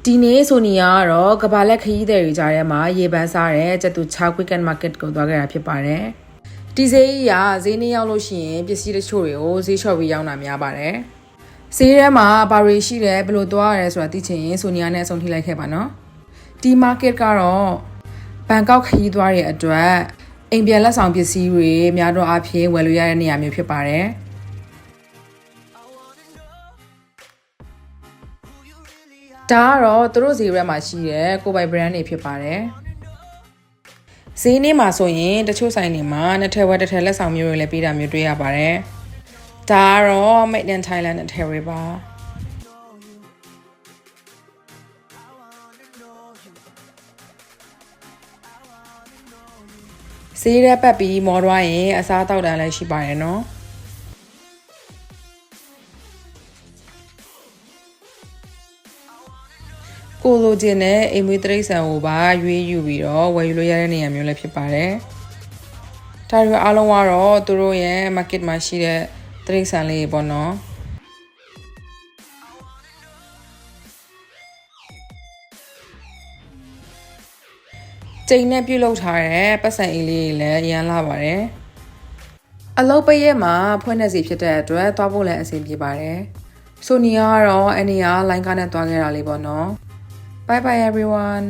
ဒီနေ့ဆိုနီယာကတော့ကဘာလက်ခရီးသည်တွေကြားထဲမှာရေပန်းစားတဲ့ကျတူ6 weekend market ကိုသွားခဲ့တာဖြစ်ပါတယ်။ဒီဈေးကြီးကဈေးနှရောက်လို့ရှိရင်ပစ္စည်းတချို့တွေကိုဈေးလျှော့ပြီးရောင်းတာများပါတယ်။ဈေးထဲမှာဘာတွေရှိတယ်ဘယ်လိုသွားရလဲဆိုတာသိချင်ရင်ဆိုနီယာနဲ့အဆုံးထိလိုက်ခဲ့ပါနော်။ဒီ market ကတော့ဘန်ကောက်ခရီးသွားရဲ့အတွက်အိမ်ပြန်လက်ဆောင်ပစ္စည်းတွေများတော့အဖြစ်ဝယ်လို့ရတဲ့နေရာမျိုးဖြစ်ပါတယ်။ဒါကတော့သူတို့ဈေးရက်မှာရှိတဲ့ကိုပိုင် brand တွေဖြစ်ပါတယ်ဈေးနေ့မှာဆိုရင်တချို့ဆိုင်တွေမှာနှစ်ထပ်ဝက်တစ်ထပ်လက်ဆောင်မျိုးတွေလည်းပေးတာမျိုးတွေ့ရပါတယ်ဒါကတော့ Made in Thailand နှစ်ထပ်ဝက်ပါဈေးရက်ပတ်ပြီးမော်သွားရင်အစားတောက်တန်းလည်းရှိပါတယ်နော်ကိုလိုချင်တဲ့အိမ်မွေးတရိတ်ဆန်ကိုပါရွေးယူပြီးတော့ဝယ်ယူလို့ရတဲ့နေရာမျိုးလည်းဖြစ်ပါတယ်။ဒါတွေအားလုံးကတော့သူတို့ရဲ့ market မှာရှိတဲ့တရိတ်ဆန်လေးပေါ့နော်။ချိန်နဲ့ပြုတ်လောက်ထားတဲ့ပတ်စံအီလေးတွေလည်းအရန်လာပါတယ်။အလုပ်ပရက်မှာဖွင့်နေစီဖြစ်တဲ့အတွက်သွားဖို့လည်းအဆင်ပြေပါတယ်။ဆိုနီယာကတော့အနေအားလိုင်းကားနဲ့သွားခဲ့တာလေးပေါ့နော်။ Bye bye everyone.